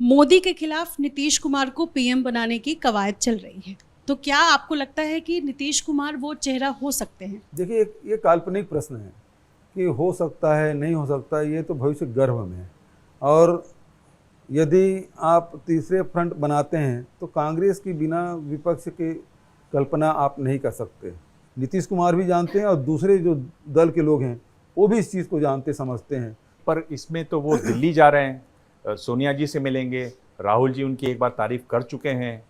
मोदी के खिलाफ नीतीश कुमार को पीएम बनाने की कवायद चल रही है, तो क्या आपको लगता है कि नीतीश कुमार वो चेहरा हो सकते हैं? देखिए, ये काल्पनिक प्रश्न है कि हो सकता है नहीं हो सकता, ये तो भविष्य गर्भ में है। और यदि आप तीसरे फ्रंट बनाते हैं तो कांग्रेस की बिना विपक्ष के कल्पना आप नहीं कर सकते। नीतीश कुमार भी जानते हैं और दूसरे जो दल के लोग हैं वो भी इस चीज़ को जानते समझते हैं। पर इसमें तो वो दिल्ली जा रहे हैं, सोनिया जी से मिलेंगे, राहुल जी उनकी एक बार तारीफ कर चुके हैं।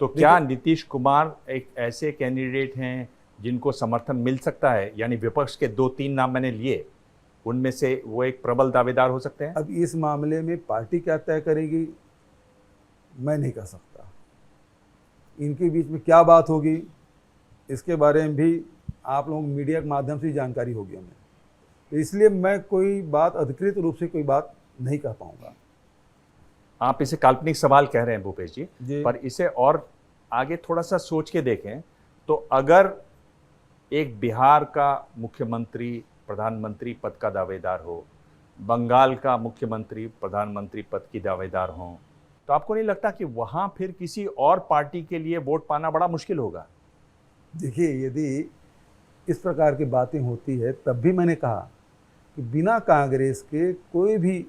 तो क्या नीतीश कुमार एक ऐसे कैंडिडेट हैं जिनको समर्थन मिल सकता है? यानी विपक्ष के 2-3 नाम मैंने लिए, उनमें से वो एक प्रबल दावेदार हो सकते हैं। अब इस मामले में पार्टी क्या तय करेगी मैं नहीं कह सकता। इनके बीच में क्या बात होगी इसके बारे में भी आप लोग मीडिया के माध्यम से जानकारी होगी हमें, तो इसलिए मैं कोई बात अधिकृत रूप से कोई बात नहीं कह पाऊंगा। आप इसे काल्पनिक सवाल कह रहे हैं भूपेश जी, पर इसे और आगे थोड़ा सा सोच के देखें तो अगर एक बिहार का मुख्यमंत्री प्रधानमंत्री पद का दावेदार हो, बंगाल का मुख्यमंत्री प्रधानमंत्री पद की दावेदार हो, तो आपको नहीं लगता कि वहां फिर किसी और पार्टी के लिए वोट पाना बड़ा मुश्किल होगा? देखिए, यदि इस प्रकार की बातें होती है तब भी मैंने कहा कि बिना कांग्रेस के कोई भी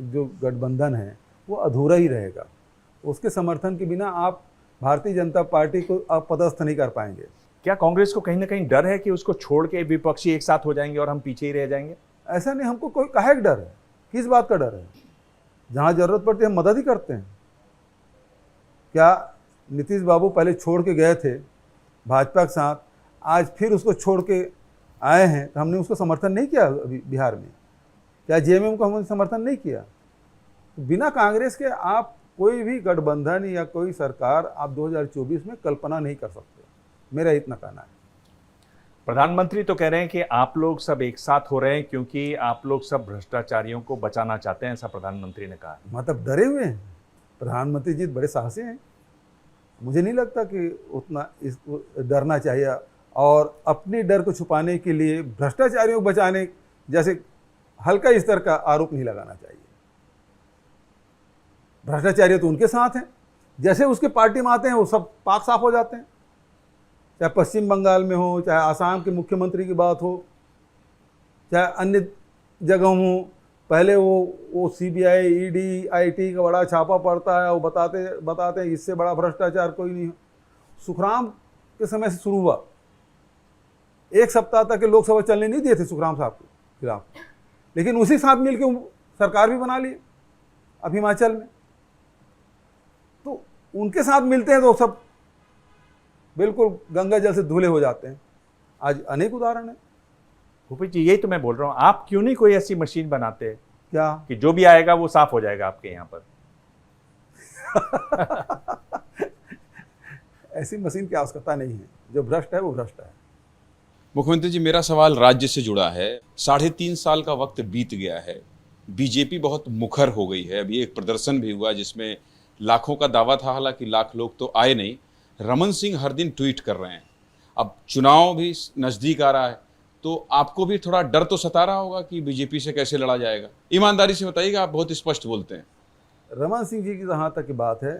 जो गठबंधन है वो अधूरा ही रहेगा। उसके समर्थन के बिना आप भारतीय जनता पार्टी को अपदस्थ नहीं कर पाएंगे। क्या कांग्रेस को कहीं ना कहीं डर है कि उसको छोड़ के विपक्षी एक साथ हो जाएंगे और हम पीछे ही रह जाएंगे? ऐसा नहीं, हमको कोई काहे का डर है, किस बात का डर है? जहाँ जरूरत पड़ती है हम मदद ही करते हैं। क्या नीतीश बाबू पहले छोड़ के गए थे भाजपा के साथ, आज फिर उसको छोड़ के आए हैं तो हमने उसको समर्थन नहीं किया? अभी बिहार में क्या जेएमएम को हमने समर्थन नहीं किया? तो बिना कांग्रेस के आप कोई भी गठबंधन या कोई सरकार आप 2024 में कल्पना नहीं कर सकते, मेरा इतना कहना है। प्रधानमंत्री तो कह रहे हैं कि आप लोग सब एक साथ हो रहे हैं क्योंकि आप लोग सब भ्रष्टाचारियों को बचाना चाहते हैं, ऐसा प्रधानमंत्री ने कहा। मतलब डरे हुए हैं? प्रधानमंत्री जी बड़े साहसी हैं, मुझे नहीं लगता कि उतना इसको डरना चाहिए। और अपने डर को छुपाने के लिए भ्रष्टाचारियों को बचाने जैसे हल्का स्तर का आरोप नहीं लगाना चाहिए। भ्रष्टाचारी तो उनके साथ हैं, जैसे उसके पार्टी में आते हैं वो सब पाक साफ हो जाते हैं। चाहे पश्चिम बंगाल में हो, चाहे आसाम के मुख्यमंत्री की बात हो, चाहे अन्य जगह हो, पहले वो सीबीआई ईडी आईटी का बड़ा छापा पड़ता है, वो बताते हैं इससे बड़ा भ्रष्टाचार कोई नहीं हो। सुखराम के समय से शुरू हुआ, एक सप्ताह तक के लोकसभा चलने नहीं दिए थे सुखराम साहब के खिलाफ, लेकिन उसी साथ मिलकर सरकार भी बना ली अब हिमाचल में। तो उनके साथ मिलते हैं तो सब बिल्कुल गंगा जल से धुले हो जाते हैं। आज अनेक उदाहरण है। भूपेश जी, यही तो मैं बोल रहा हूँ, आप क्यों नहीं कोई ऐसी मशीन बनाते क्या कि जो भी आएगा वो साफ हो जाएगा आपके यहाँ पर? ऐसी मशीन की आवश्यकता नहीं है, जो भ्रष्ट है वो भ्रष्ट है। मुख्यमंत्री जी, मेरा सवाल राज्य से जुड़ा है। 3.5 साल का वक्त बीत गया है, बीजेपी बहुत मुखर हो गई है। अभी एक प्रदर्शन भी हुआ जिसमें लाखों का दावा था, हालांकि लाख लोग तो आए नहीं। रमन सिंह हर दिन ट्वीट कर रहे हैं, अब चुनाव भी नज़दीक आ रहा है, तो आपको भी थोड़ा डर तो सता रहा होगा कि बीजेपी से कैसे लड़ा जाएगा? ईमानदारी से बताइएगा, आप बहुत स्पष्ट बोलते हैं। रमन सिंह जी की जहाँ तक की बात है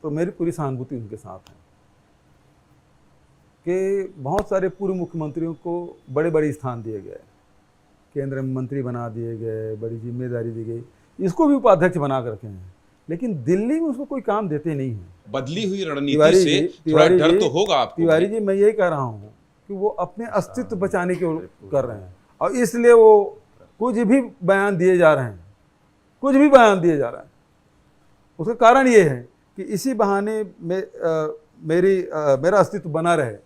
तो मेरी पूरी सहानुभूति उनके साथ है कि बहुत सारे पूर्व मुख्यमंत्रियों को बड़े बड़े स्थान दिए गए, केंद्र में मंत्री बना दिए गए, बड़ी जिम्मेदारी दी गई, इसको भी उपाध्यक्ष बना कर रखे हैं, लेकिन दिल्ली में उसको कोई काम देते नहीं है। बदली हुई रणनीति से थोड़ा डर तो होगा आपको। तिवारी जी, मैं यही कह रहा हूँ कि वो अपने अस्तित्व बचाने की कर रहे हैं और इसलिए वो कुछ भी बयान दिए जा रहे हैं, कुछ भी बयान दिए जा रहा है। उसका कारण ये है कि इसी बहाने में मेरा अस्तित्व बना रहे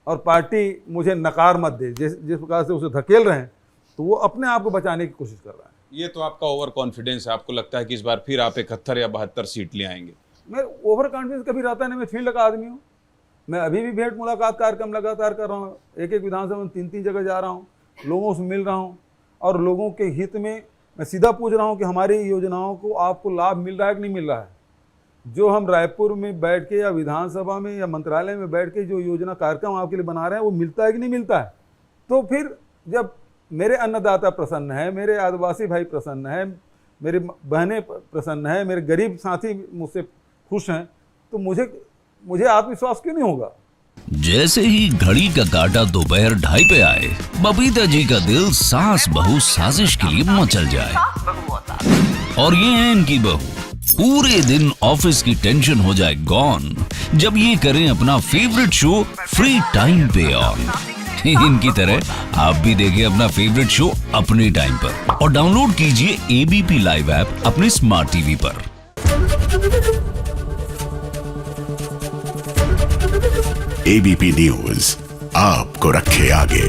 और पार्टी मुझे नकार मत दे। जिस प्रकार से उसे धकेल रहे हैं तो वो अपने आप को बचाने की कोशिश कर रहा है। ये तो आपका ओवर कॉन्फिडेंस है, आपको लगता है कि इस बार फिर आप 71 या 72 सीट ले आएंगे। मैं ओवर कॉन्फिडेंस कभी रहता नहीं, मैं फील्ड का आदमी हूँ। मैं अभी भी भेंट मुलाकात कार्यक्रम लगातार कर रहा हूँ, एक विधानसभा में 3 जगह जा रहा हूँ, लोगों से मिल रहा हूँ और लोगों के हित में मैं सीधा पूछ रहा हूँ कि हमारी योजनाओं को आपको लाभ मिल रहा है कि नहीं मिल रहा है। जो हम रायपुर में बैठ के या विधानसभा में या मंत्रालय में बैठ के जो योजना कार्यक्रम आपके लिए बना रहे हैं वो मिलता है कि नहीं मिलता है? तो फिर जब मेरे अन्नदाता प्रसन्न है, मेरे आदिवासी भाई प्रसन्न है, मेरी बहनें प्रसन्न हैं, मेरे गरीब साथी मुझसे खुश हैं, तो मुझे आत्मविश्वास क्यों नहीं होगा। जैसे ही घड़ी का काटा दोपहर 2:30 पे आए, बबीता जी का दिल सास बहू साजिश के लिए मचल जाए। और ये है इनकी बहू, पूरे दिन ऑफिस की टेंशन हो जाए गॉन जब ये करें अपना फेवरेट शो फ्री टाइम पे ऑन। इनकी तरह आप भी देखें अपना फेवरेट शो अपने टाइम पर और डाउनलोड कीजिए एबीपी लाइव ऐप अपने स्मार्ट टीवी पर। एबीपी न्यूज आपको रखे आगे।